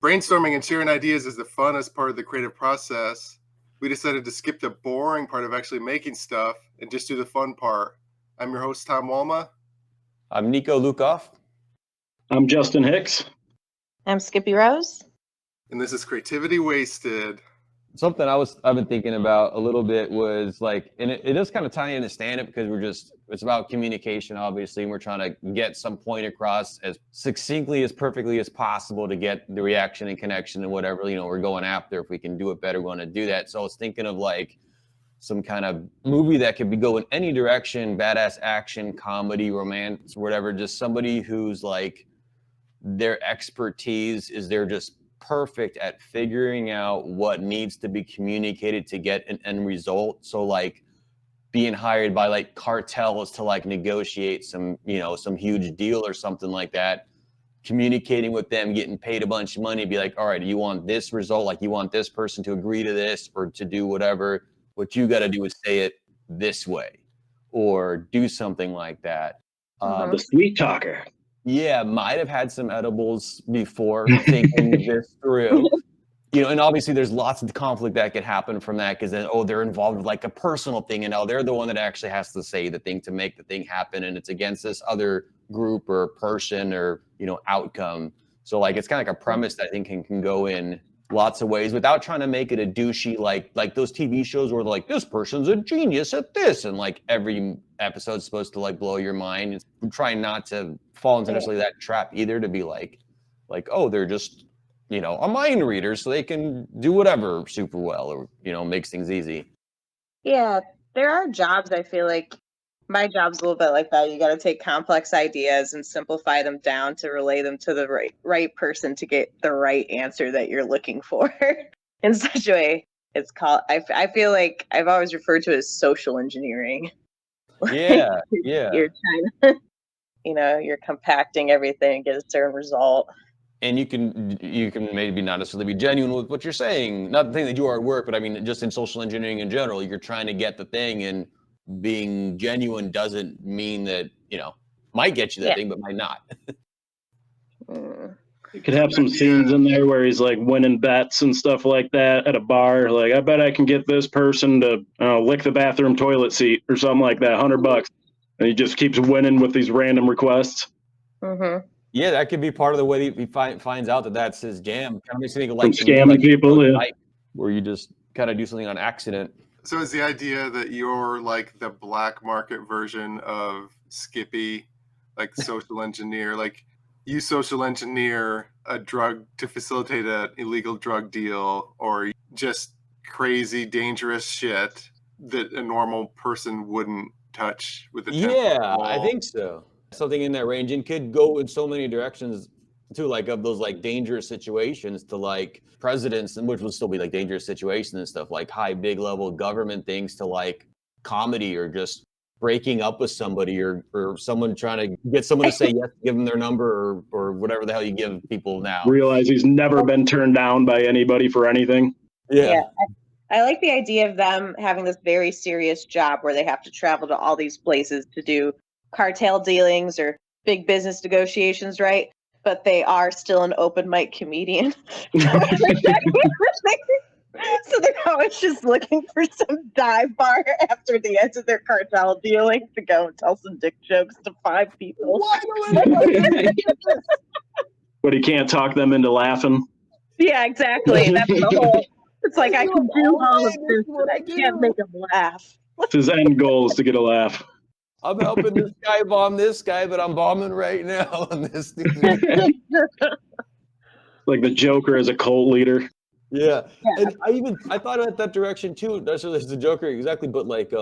Brainstorming and sharing ideas is the funnest part of the creative process. We decided to skip the boring part of actually making stuff and just do the fun part. I'm your host, Tom Walma. I'm Nico Lukoff. I'm Justin Hicks. I'm Skippy Rose. And this is Creativity Wasted. Something I've been thinking about a little bit was like, and it does kind of tie into stand-up because it's about communication, obviously, and we're trying to get some point across as succinctly, as perfectly as possible to get the reaction and connection and whatever, we're going after. If we can do it better, we want to do that. So I was thinking of like some kind of movie that could go in any direction, badass action, comedy, romance, whatever, just somebody who's like, their expertise is they're just perfect at figuring out what needs to be communicated to get an end result. So like being hired by like cartels to like negotiate some huge deal or something like that, communicating with them, getting paid a bunch of money, be like, all right, you want this result? Like you want this person to agree to this or to do whatever, what you got to do is say it this way or do something like that. The sweet talker. Yeah, might have had some edibles before thinking this through. And obviously there's lots of conflict that could happen from that because then, they're involved with like a personal thing and now they're the one that actually has to say the thing to make the thing happen and it's against this other group or person or, outcome. So like it's kind of like a premise that I think can go in lots of ways without trying to make it a douchey, like those TV shows where they're like, this person's a genius at this. And like every episode's supposed to like blow your mind. I'm trying not to fall into necessarily that trap either to be like, they're just, a mind reader so they can do whatever super well or, makes things easy. Yeah, there are jobs, I feel like my job's a little bit like that. You got to take complex ideas and simplify them down to relay them to the right person to get the right answer that you're looking for in such a way. It's called, I feel like I've always referred to it as social engineering. Yeah. You're trying to, you're compacting everything and get a certain result. And you can maybe not necessarily be genuine with what you're saying. Not the thing that you are at work, but I mean, just in social engineering in general, you're trying to get the thing and being genuine doesn't mean that, might get you that thing, but might not. You could have some scenes in there where he's like winning bets and stuff like that at a bar. Like, I bet I can get this person to lick the bathroom toilet seat or something like that, $100. And he just keeps winning with these random requests. Mm-hmm. Yeah, that could be part of the way he finds out that that's his jam. Kind of makes me think of like scamming people, where you just kind of do something on accident. So is the idea that you're like the black market version of Skippy, like social engineer, like you social engineer a drug to facilitate an illegal drug deal or just crazy, dangerous shit that a normal person wouldn't touch with a 10-foot wall? I think so. Something in that range and could go in so many directions too, like of those like dangerous situations to like presidents, and which would still be like dangerous situations and stuff like high, big level government things to like comedy or just breaking up with somebody or someone trying to get someone to say yes, give them their number or whatever the hell you give people now. Realize he's never been turned down by anybody for anything. Yeah. I like the idea of them having this very serious job where they have to travel to all these places to do cartel dealings or big business negotiations, right? But they are still an open mic comedian. So they're always just looking for some dive bar after the end of their cartel dealing to go and tell some dick jokes to 5 people. But he can't talk them into laughing. Yeah, exactly. That's the whole. It's like I can do all of this, but I can't make them laugh. His end goal is to get a laugh. I'm helping this guy bomb this guy, but I'm bombing right now on this. Like the Joker as a cult leader. Yeah. And I thought about that direction too. That's really the Joker exactly, but like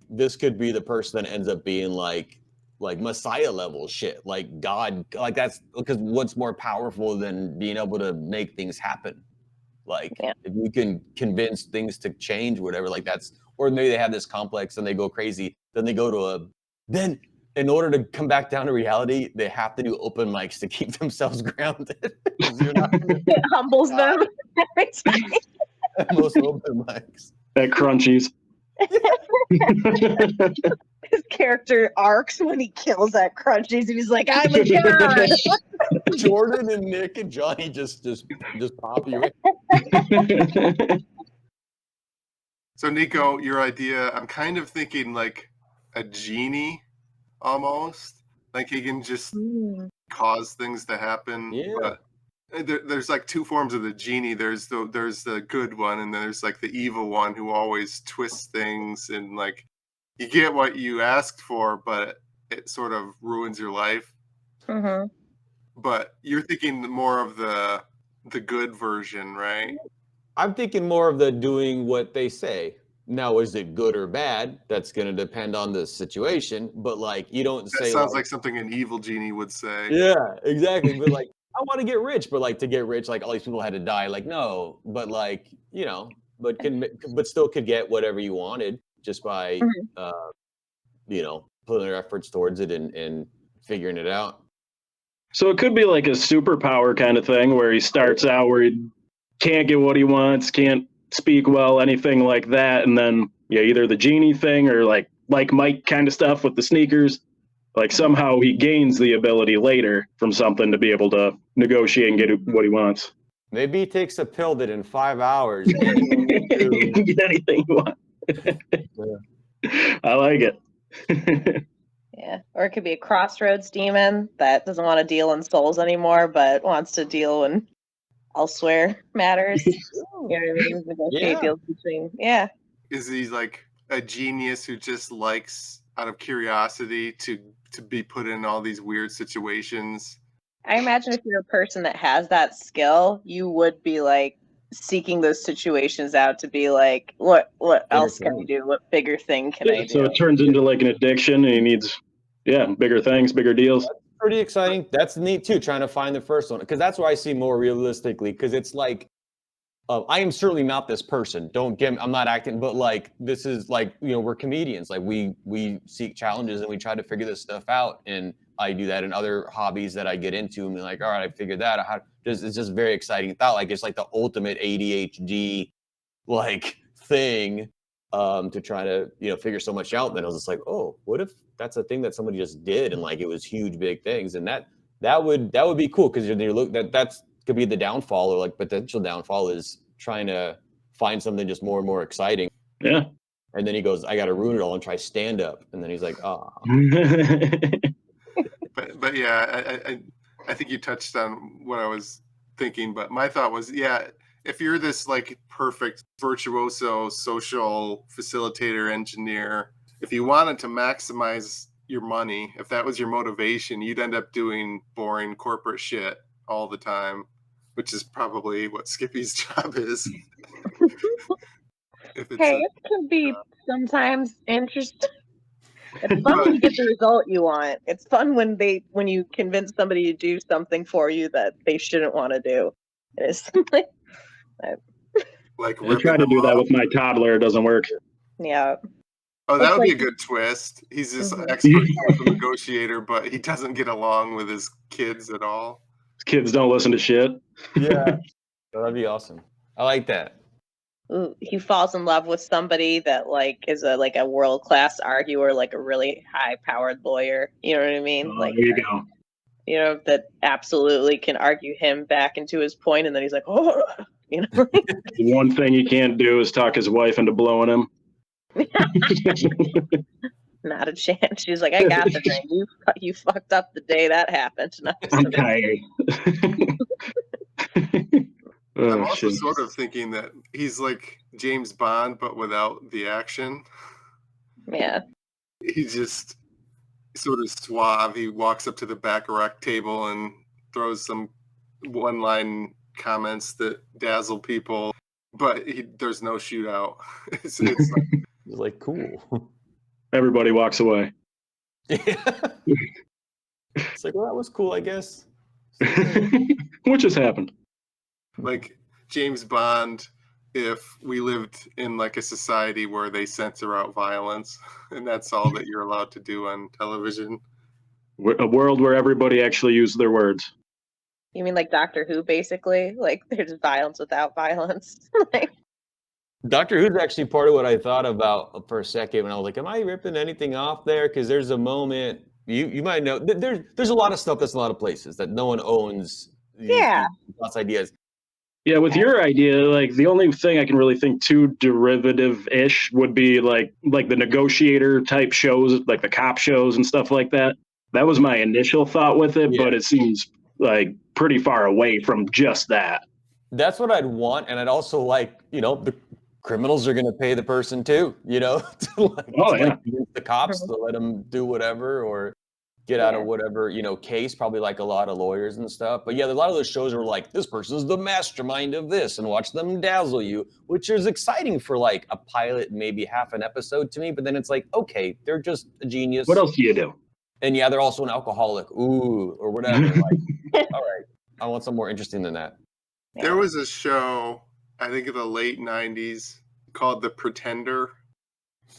this could be the person that ends up being like Messiah level shit, like God, like that's because what's more powerful than being able to make things happen? Like if you can convince things to change, whatever, like that's, or maybe they have this complex and they go crazy. Then they go to then in order to come back down to reality, they have to do open mics to keep themselves grounded. It humbles them. Most open mics. At Crunchies. His character arcs when he kills at Crunchies and he's like, I'm a god. Jordan and Nick and Johnny just pop you in. So Nico, your idea, I'm kind of thinking like a genie almost. Like he can just cause things to happen. Yeah. But there's like two forms of the genie. There's the good one, and then there's like the evil one who always twists things, and like you get what you asked for, but it sort of ruins your life. Mm-hmm. But you're thinking more of the good version, right? I'm thinking more of the doing what they say. Now, is it good or bad? That's going to depend on the situation. But like, you don't That say sounds like something an evil genie would say. yeah, exactly. But like, I want to get rich, but like to get rich, like all these people had to die. Like, no, but like, but still could get whatever you wanted just by, putting their efforts towards it and figuring it out. So it could be like a superpower kind of thing where he starts out where he can't get what he wants, can't speak well, anything like that, and then either the genie thing or like Mike kind of stuff with the sneakers. Like somehow he gains the ability later from something to be able to negotiate and get what he wants. Maybe he takes a pill that in 5 hours. You can get anything you want. I like it. Yeah, or it could be a crossroads demon that doesn't want to deal in souls anymore, but wants to deal in elsewhere matters. You know what I mean? Negotiate deals between. Yeah. Is he like a genius who just likes, out of curiosity, to be put in all these weird situations? I imagine if you're a person that has that skill, you would be like seeking those situations out to be like, what else can I do? What bigger thing can I do? So it turns into like an addiction, and he needs bigger things, bigger deals. That's pretty exciting. That's neat too, trying to find the first one, because that's where I see more realistically, because it's like I am certainly not this person, I'm not acting, but like this is like, we're comedians, like we seek challenges and we try to figure this stuff out, and I do that in other hobbies that I get into, and be like, all right, I figured that out. It's just very exciting thought, like it's like the ultimate ADHD like thing, to try to figure so much out. Then I was just like, oh, what if that's a thing that somebody just did, and like it was huge big things, and that would be cool, because you look that's could be the downfall, or like potential downfall, is trying to find something just more and more exciting. Yeah. And then he goes, I got to ruin it all and try stand up, and then he's like, oh. But yeah, I think you touched on what I was thinking, but my thought was, if you're this like perfect virtuoso social facilitator engineer, if you wanted to maximize your money, if that was your motivation, you'd end up doing boring corporate shit all the time, which is probably what Skippy's job is. It could be sometimes interesting. It's fun when you get the result you want. It's fun when you convince somebody to do something for you that they shouldn't want to do. It's like I try to do that with my toddler. It doesn't work. Yeah. Oh, that would be a good twist. He's this expert negotiator, but he doesn't get along with his kids at all. Kids don't listen to shit. Yeah. That'd be awesome. I like that. Ooh, he falls in love with somebody that like is a world-class arguer, like a really high-powered lawyer. You know what I mean? There you go. That absolutely can argue him back into his point, and then he's like, oh, The one thing he can't do is talk his wife into blowing him. Not a chance. She's like, I got the thing. You fucked up the day that happened. I'm tired. I'm also sort of thinking that he's like James Bond, but without the action. Yeah. He's just sort of suave. He walks up to the Baccarat table and throws some one-line comments that dazzle people, but there's no shootout. It's like cool. Everybody walks away. It's like, well, that was cool, I guess. What just happened? Like James Bond, if we lived in like a society where they censor out violence, and that's all that you're allowed to do on television. A world where everybody actually uses their words. You mean like Doctor Who, basically? Like there's violence without violence. Doctor Who's actually part of what I thought about for a second when I was like, am I ripping anything off there? Because there's a moment You might know there's a lot of stuff that's in a lot of places that no one owns. Yeah. Lots of ideas. Yeah, with your idea, like the only thing I can really think too derivative-ish would be like the negotiator type shows, like the cop shows and stuff like that. That was my initial thought with it, Yeah. but it seems like pretty far away from just that. That's what I'd want, and I'd also like, the criminals are going to pay the person too, to convince the cops to let them do whatever or get out of whatever, case, probably like a lot of lawyers and stuff. But yeah, a lot of those shows are like, this person's the mastermind of this, and watch them dazzle you, which is exciting for like a pilot, maybe half an episode to me. But then it's like, okay, they're just a genius. What else do you do? And yeah, they're also an alcoholic, or whatever. Like, all right, I want something more interesting than that. There was a show, I think in the late 90s, called The Pretender.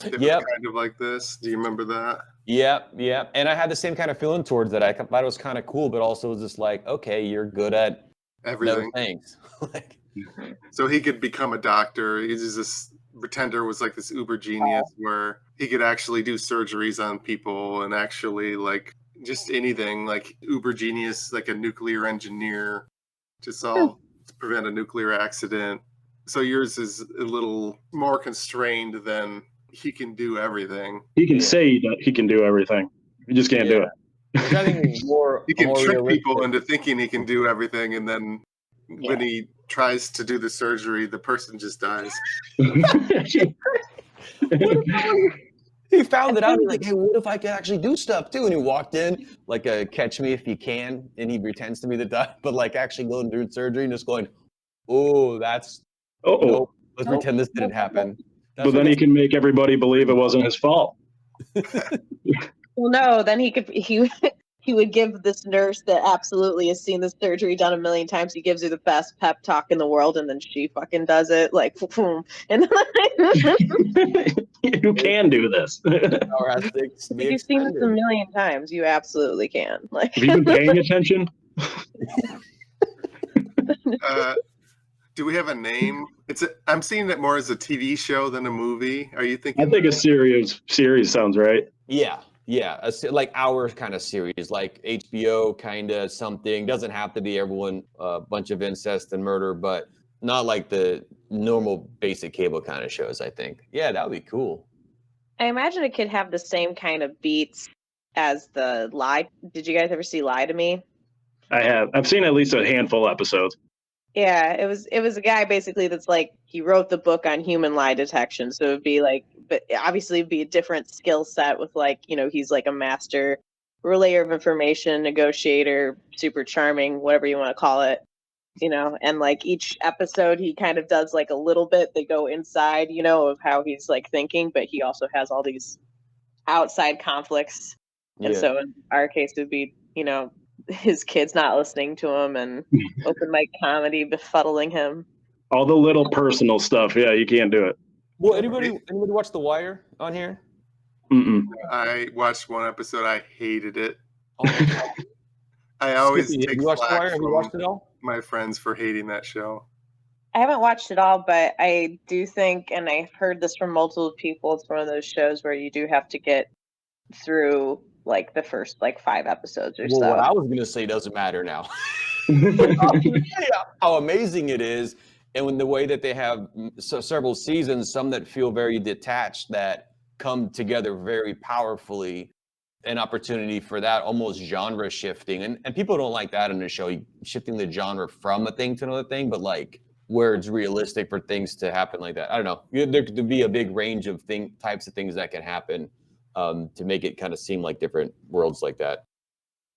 It was kind of like this. Do you remember that? Yeah. And I had the same kind of feeling towards that. I thought it was kind of cool, but also was just like, okay, you're good at everything. No thanks. So he could become a doctor. He's this Pretender was like this uber genius where he could actually do surgeries on people and actually like just anything, like uber genius, like a nuclear engineer to prevent a nuclear accident. So yours is a little more constrained than he can do everything. He can say that he can do everything. He just can't do it. Which I think is more. He can more trick realistic. people into thinking he can do everything, and then when he tries to do the surgery, the person just dies. He found it out. He's like, hey, what if I could actually do stuff too? And he walked in like a Catch Me If You Can, and he pretends to be the doctor, but like actually going through surgery and just going, oh, that's nope. Let's pretend this didn't happen. But then he can make everybody believe it wasn't his fault. Well, no, then he would give this nurse that absolutely has seen this surgery done a million times. He gives her the best pep talk in the world, and then she fucking does it like boom. And you can do this. You've seen this a million times. You absolutely can. Like, have you been paying attention? Do we have a name? I'm seeing it more as a TV show than a movie. Are you thinking? I think a series sounds right. Yeah. Like our kind of series, like HBO kind of something. Doesn't have to be everyone a bunch of incest and murder, but not like the normal basic cable kind of shows, I think. Yeah, that would be cool. I imagine it could have the same kind of beats as the Lie. Did you guys ever see Lie to Me? I have. I've seen at least a handful of episodes. Yeah, it was a guy basically that's like, he wrote the book on human lie detection. So it'd be like, but obviously it'd be a different skill set with like, he's like a master relayer of information, negotiator, super charming, whatever you want to call it, and like each episode he kind of does like a little bit, they go inside, of how he's like thinking, but he also has all these outside conflicts. And so in our case it would be, his kids not listening to him and open mic comedy befuddling him. All the little personal stuff. Yeah, you can't do it. Well, anybody watch The Wire on here? Mm-mm. I watched one episode. I hated it. Oh, I always take have you watched The Wire? Have you watched it all? My friends for hating that show. I haven't watched it all, but I do think, and I've heard this from multiple people, it's one of those shows where you do have to get through like the first like 5 episodes or so. Well, what I was gonna say doesn't matter now. How amazing it is, and when the way that they have several seasons, some that feel very detached, that come together very powerfully, an opportunity for that almost genre shifting, and people don't like that in the show, shifting the genre from a thing to another thing, but like where it's realistic for things to happen like that. I don't know. There could be a big range of types of things that can happen. To make it kind of seem like different worlds like that.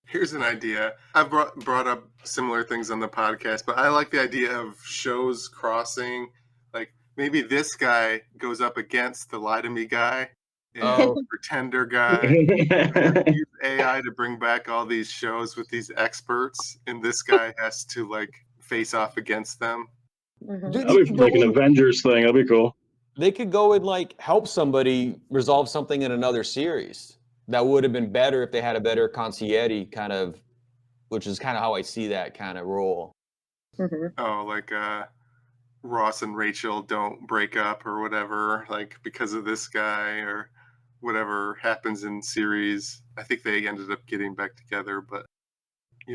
Here's an idea. I've brought up similar things on the podcast, but I like the idea of shows crossing. Like maybe this guy goes up against the Lie to Me guy and Pretender guy. Use AI to bring back all these shows with these experts, and this guy has to like face off against them. That'd be like an Avengers thing. That'd be cool. They could go and like help somebody resolve something in another series. That would have been better if they had a better concierge kind of, which is kind of how I see that kind of role. Oh, like Ross and Rachel don't break up or whatever, like because of this guy or whatever happens in series. I think they ended up getting back together, but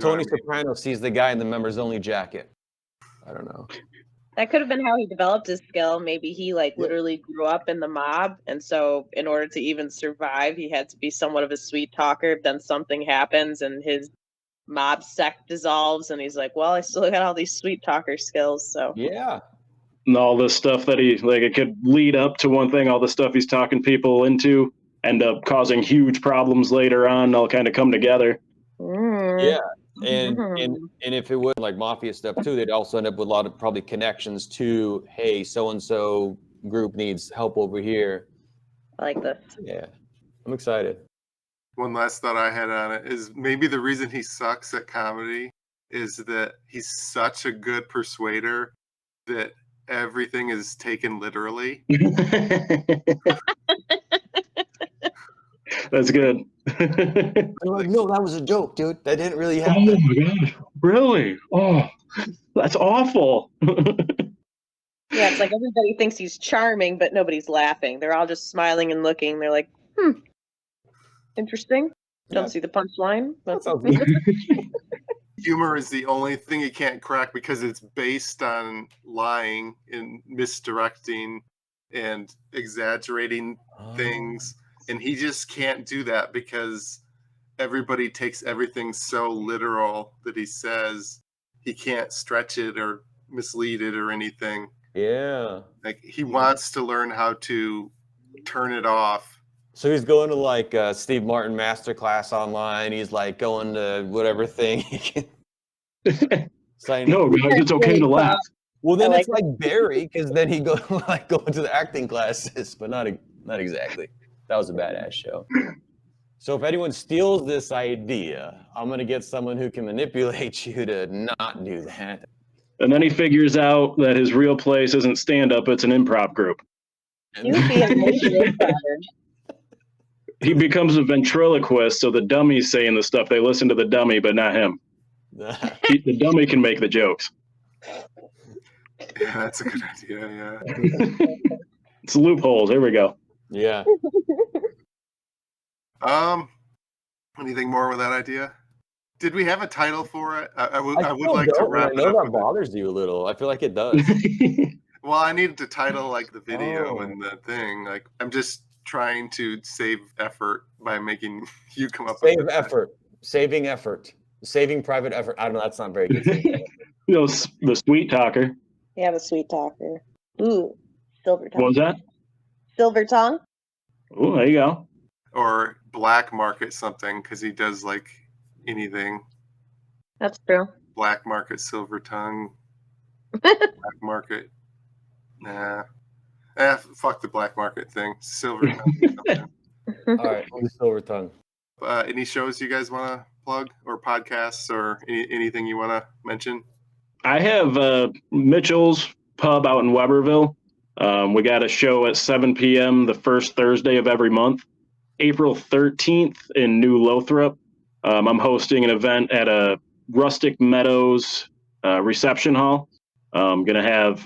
Tony Soprano sees the guy in the members only jacket. I don't know. That could have been how he developed his skill. Maybe he literally grew up in the mob, and so in order to even survive, he had to be somewhat of a sweet talker. Then something happens, and his mob sect dissolves, and he's like, "Well, I still got all these sweet talker skills." So yeah, and all this stuff that it could lead up to one thing. All the stuff he's talking people into end up causing huge problems later on. They'll kind of come together. Yeah. And if it was like mafia stuff too, they'd also end up with a lot of probably connections to, hey, so-and-so group needs help over here. I like this. Yeah, I'm excited. One last thought I had on it is maybe the reason he sucks at comedy is that he's such a good persuader that everything is taken literally. That's good. I'm like, no, that was a joke, dude. That didn't really happen. Oh my god, really? Oh, that's awful. Yeah, it's like everybody thinks he's charming, but nobody's laughing. They're all just smiling and looking. They're like, interesting. Don't see the punchline. But... Humor is the only thing he can't crack because it's based on lying and misdirecting and exaggerating things. And he just can't do that because everybody takes everything so literal that he says. He can't stretch it or mislead it or anything. Yeah. Like he wants to learn how to turn it off. So he's going to like Steve Martin masterclass online. He's like going to whatever thing he can. No, guys, it's okay to laugh. Well, then it's like Barry, because then he going to the acting classes, but not exactly. That was a badass show. So if anyone steals this idea, I'm going to get someone who can manipulate you to not do that. And then he figures out that his real place isn't stand-up, it's an improv group. He would be an amazing improver. He becomes a ventriloquist, so the dummy's saying the stuff. They listen to the dummy, but not him. The dummy can make the jokes. Yeah, that's a good idea, yeah. It's loopholes. Here we go. Yeah. Anything more with that idea? Did we have a title for it? I would like to wrap it up. I know up that bothers you a little. I feel like it does. Well, I needed to title like the video and the thing. Like I'm just trying to save effort by making you come up with Saving private effort. I don't know. That's not very good. The sweet talker. Yeah, the sweet talker. Ooh, silver tongue. What was that? Silver tongue. Oh, there you go. Or black market something because he does like anything. That's true. Black market silver tongue. Black market. Nah. Fuck the black market thing. Silver tongue. All right, silver tongue. Any shows you guys want to plug or podcasts or anything you want to mention? I have Mitchell's Pub out in Weberville. We got a show at 7 p.m. the first Thursday of every month. April 13th in New Lothrop. I'm hosting an event at a Rustic Meadows reception hall. I'm going to have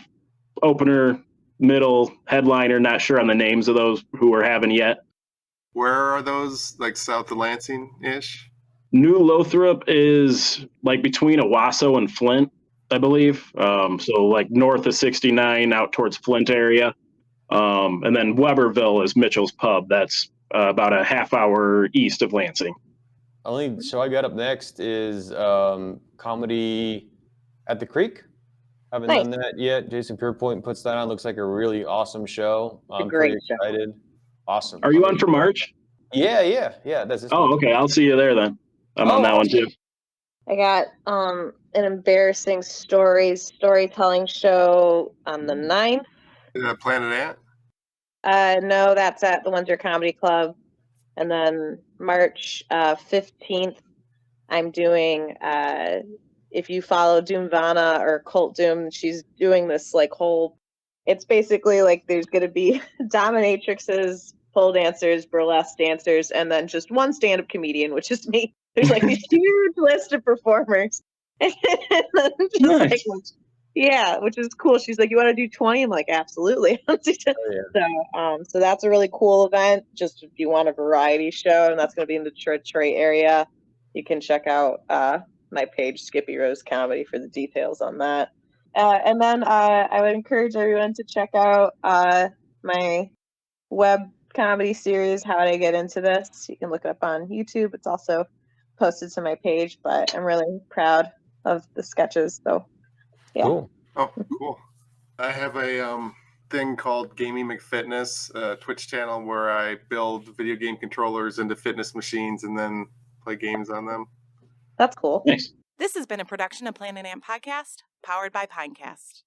opener, middle, headliner, not sure on the names of those who we're having yet. Where are those, like south of Lansing-ish? New Lothrop is like between Owasso and Flint, I believe. So like north of 69 out towards Flint area. And then Weberville is Mitchell's Pub. That's about a half hour east of Lansing. Only show I got up next is Comedy at the Creek. Haven't done that yet. Jason Purepoint puts that on. Looks like a really awesome show. I'm pretty excited. Awesome. Are you on for March? Yeah. That's okay. I'll see you there then. I'm on that one too. I got an embarrassing storytelling show on the 9th. Planet Ant? No, that's at the Windsor Comedy Club. And then March 15th, I'm doing, if you follow Doomvana or Cult Doom, she's doing this like whole, it's basically like there's going to be dominatrixes, pole dancers, burlesque dancers, and then just one stand-up comedian, which is me. There's like this huge list of performers. And then just like Yeah, which is cool. She's like, "You want to do 20?" I'm like, "Absolutely." So that's a really cool event. Just if you want a variety show, and that's going to be in the Detroit area, you can check out my page, Skippy Rose Comedy, for the details on that. And then I would encourage everyone to check out my web comedy series, How Did I Get Into This? You can look it up on YouTube. It's also posted to my page, but I'm really proud of the sketches. So, yeah. Cool. Oh, cool. I have a thing called Gaming McFitness, a Twitch channel where I build video game controllers into fitness machines and then play games on them. That's cool. Nice. This has been a production of Planet Amp Podcast, powered by Pinecast.